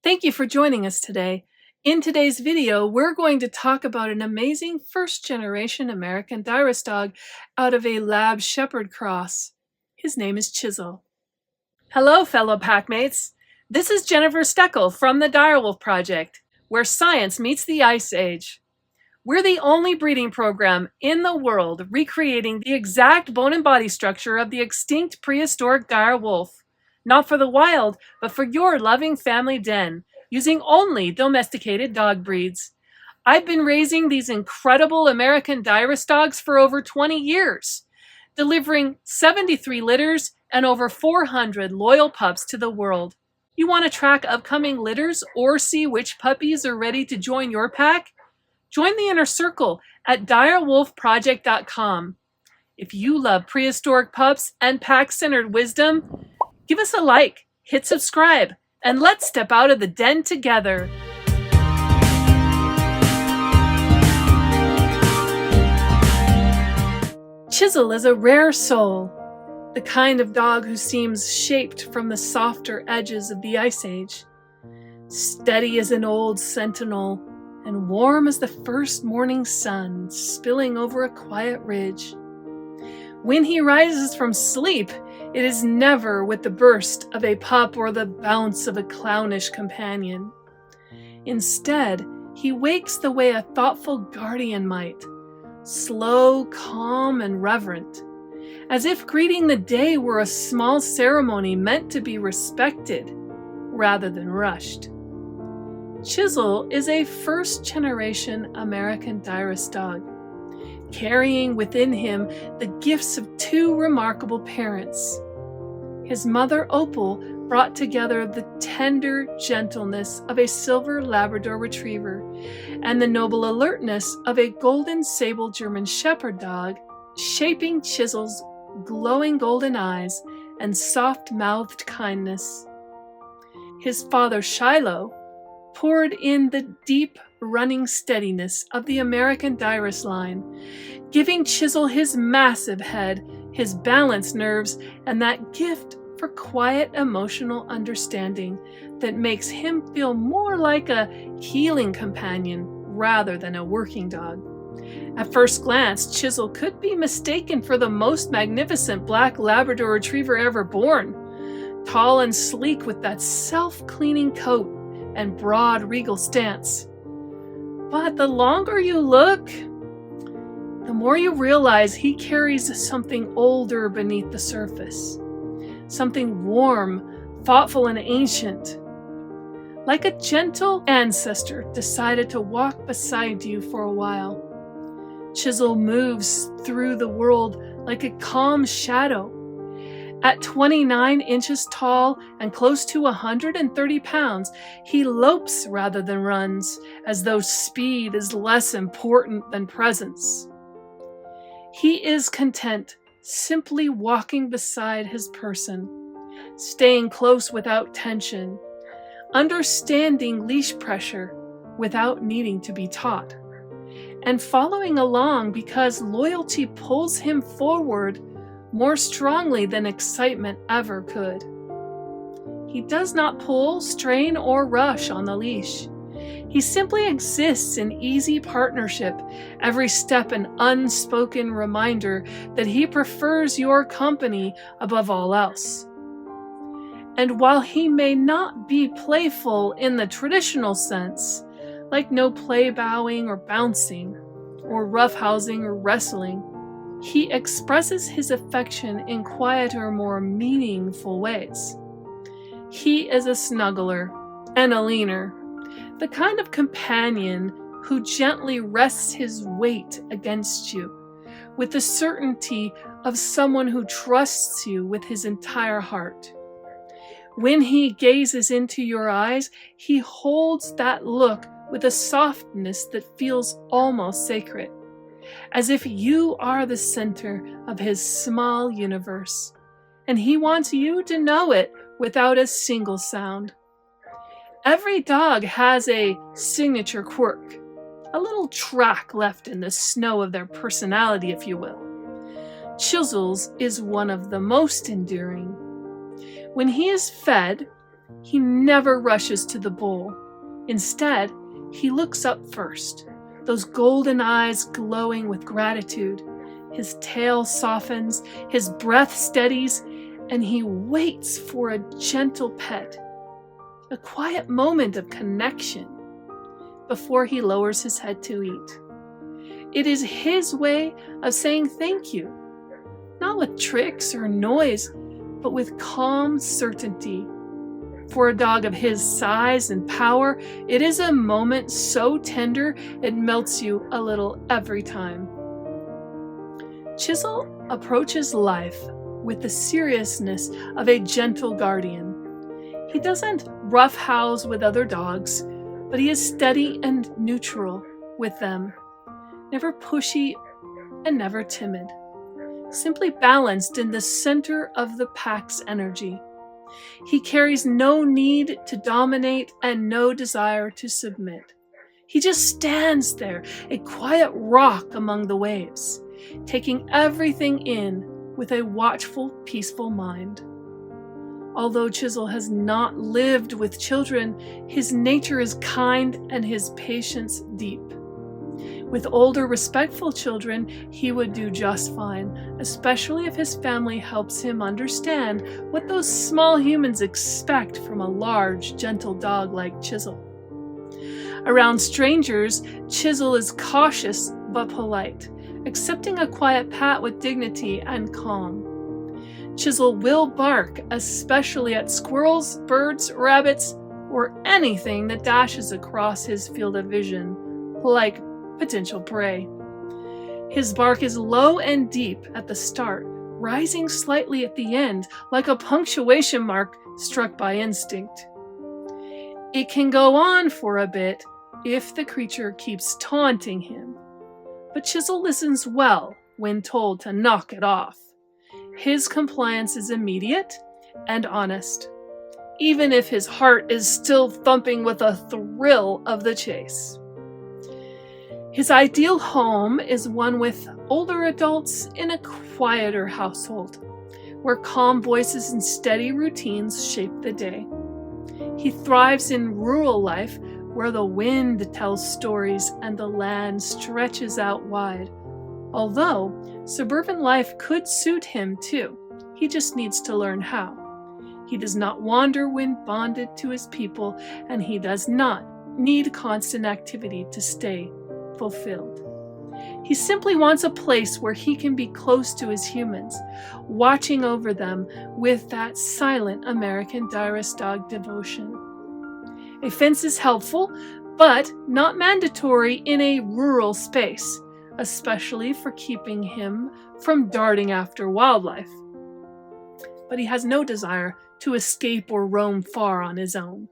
Thank you for joining us today. In today's video, we're going to talk about an amazing first-generation American Dirus dog out of a Lab Shepherd cross. His name is Chisel. Hello, fellow packmates. This is Jennifer Steckel from the Direwolf Project, where science meets the Ice Age. We're the only breeding program in the world recreating the exact bone and body structure of the extinct prehistoric dire wolf. Not for the wild, but for your loving family den, using only domesticated dog breeds. I've been raising these incredible American Dirus dogs for over 20 years, delivering 73 litters and over 400 loyal pups to the world. You want to track upcoming litters or see which puppies are ready to join your pack? Join the inner circle at direwolfproject.com. If you love prehistoric pups and pack-centered wisdom, give us a like, hit subscribe, and let's step out of the den together. Chisel is a rare soul, the kind of dog who seems shaped from the softer edges of the Ice Age. Steady as an old sentinel, and warm as the first morning sun spilling over a quiet ridge. When he rises from sleep, it is never with the burst of a pup or the bounce of a clownish companion. Instead, he wakes the way a thoughtful guardian might, slow, calm, and reverent, as if greeting the day were a small ceremony meant to be respected rather than rushed. Chisel is a first-generation American Dirus dog, carrying within him the gifts of two remarkable parents. His mother, Opal, brought together the tender gentleness of a silver Labrador retriever and the noble alertness of a golden sable German Shepherd dog, shaping Chisel's glowing golden eyes and soft-mouthed kindness. His father, Shiloh, poured in the deep running steadiness of the American Dirus line, giving Chisel his massive head, his balanced nerves, and that gift for quiet emotional understanding that makes him feel more like a healing companion rather than a working dog. At first glance, Chisel could be mistaken for the most magnificent black Labrador retriever ever born, tall and sleek with that self-cleaning coat and broad regal stance. But the longer you look, the more you realize he carries something older beneath the surface. Something warm, thoughtful, and ancient. Like a gentle ancestor decided to walk beside you for a while. Chisel moves through the world like a calm shadow. At 29 inches tall and close to 130 pounds, he lopes rather than runs, as though speed is less important than presence. He is content simply walking beside his person, staying close without tension, understanding leash pressure without needing to be taught, and following along because loyalty pulls him forward more strongly than excitement ever could. He does not pull, strain, or rush on the leash. He simply exists in easy partnership, every step an unspoken reminder that he prefers your company above all else. And while he may not be playful in the traditional sense, like no play bowing or bouncing, or roughhousing or wrestling, he expresses his affection in quieter, more meaningful ways. He is a snuggler and a leaner, the kind of companion who gently rests his weight against you, with the certainty of someone who trusts you with his entire heart. When he gazes into your eyes, he holds that look with a softness that feels almost sacred, as if you are the center of his small universe, and he wants you to know it without a single sound. Every dog has a signature quirk, a little track left in the snow of their personality, if you will. Chisel's is one of the most enduring. When he is fed, He never rushes to the bowl. Instead, he looks up first, those golden eyes glowing with gratitude. His tail softens, his breath steadies, and he waits for a gentle pet, a quiet moment of connection before he lowers his head to eat. It is his way of saying thank you, not with tricks or noise, but with calm certainty. For a dog of his size and power, it is a moment so tender it melts you a little every time. Chisel approaches life with the seriousness of a gentle guardian. He doesn't roughhouse with other dogs, but he is steady and neutral with them, never pushy and never timid, simply balanced in the center of the pack's energy. He carries no need to dominate and no desire to submit. He just stands there, a quiet rock among the waves, taking everything in with a watchful, peaceful mind. Although Chisel has not lived with children, his nature is kind and his patience deep. With older, respectful children, he would do just fine, especially if his family helps him understand what those small humans expect from a large, gentle dog like Chisel. Around strangers, Chisel is cautious but polite, accepting a quiet pat with dignity and calm. Chisel will bark, especially at squirrels, birds, rabbits, or anything that dashes across his field of vision, like potential prey. His bark is low and deep at the start, rising slightly at the end, like a punctuation mark struck by instinct. It can go on for a bit if the creature keeps taunting him, but Chisel listens well when told to knock it off. His compliance is immediate and honest, even if his heart is still thumping with the thrill of the chase. His ideal home is one with older adults in a quieter household, where calm voices and steady routines shape the day. He thrives in rural life, where the wind tells stories and the land stretches out wide. Although suburban life could suit him too, he just needs to learn how. He does not wander when bonded to his people, and he does not need constant activity to stay fulfilled. He simply wants a place where he can be close to his humans, watching over them with that silent American Dirus dog devotion. A fence is helpful, but not mandatory in a rural space, especially for keeping him from darting after wildlife. But he has no desire to escape or roam far on his own.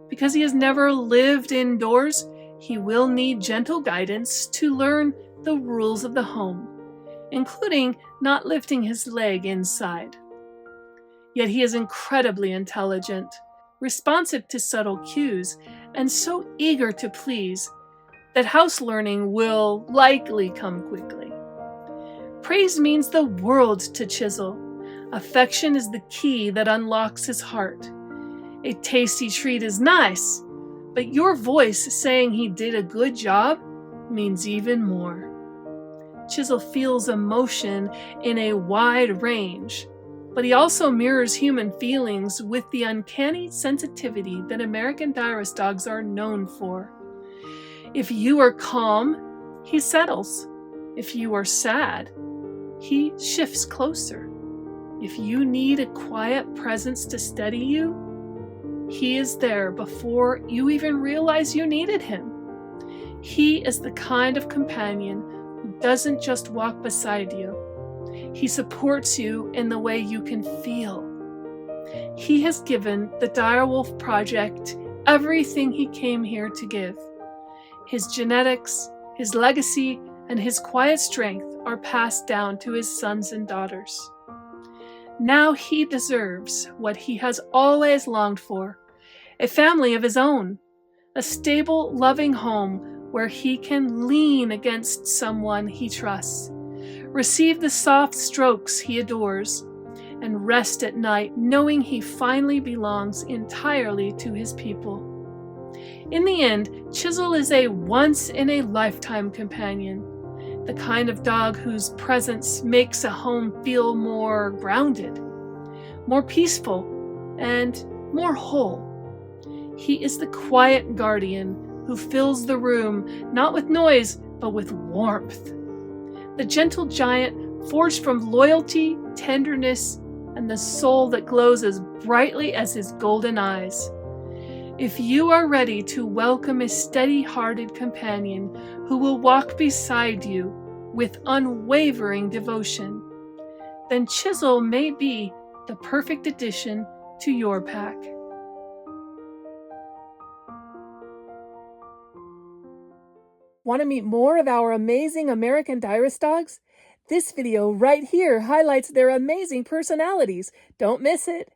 Because he has never lived indoors, he will need gentle guidance to learn the rules of the home, including not lifting his leg inside. Yet he is incredibly intelligent, responsive to subtle cues, and so eager to please that house learning will likely come quickly. Praise means the world to Chisel. Affection is the key that unlocks his heart. A tasty treat is nice, but your voice saying he did a good job means even more. Chisel feels emotion in a wide range, but he also mirrors human feelings with the uncanny sensitivity that American Dirus dogs are known for. If you are calm, he settles. If you are sad, he shifts closer. If you need a quiet presence to steady you, he is there before you even realize you needed him. He is the kind of companion who doesn't just walk beside you. He supports you in the way you can feel. He has given the Direwolf Project everything he came here to give. His genetics, his legacy, and his quiet strength are passed down to his sons and daughters. Now he deserves what he has always longed for, a family of his own, a stable, loving home where he can lean against someone he trusts, receive the soft strokes he adores, and rest at night, knowing he finally belongs entirely to his people. In the end, Chisel is a once-in-a-lifetime companion, the kind of dog whose presence makes a home feel more grounded, more peaceful, and more whole. He is the quiet guardian who fills the room not with noise, but with warmth. The gentle giant forged from loyalty, tenderness, and the soul that glows as brightly as his golden eyes. If you are ready to welcome a steady-hearted companion who will walk beside you with unwavering devotion, then Chisel may be the perfect addition to your pack. Want to meet more of our amazing American Dirus dogs? This video right here highlights their amazing personalities. Don't miss it.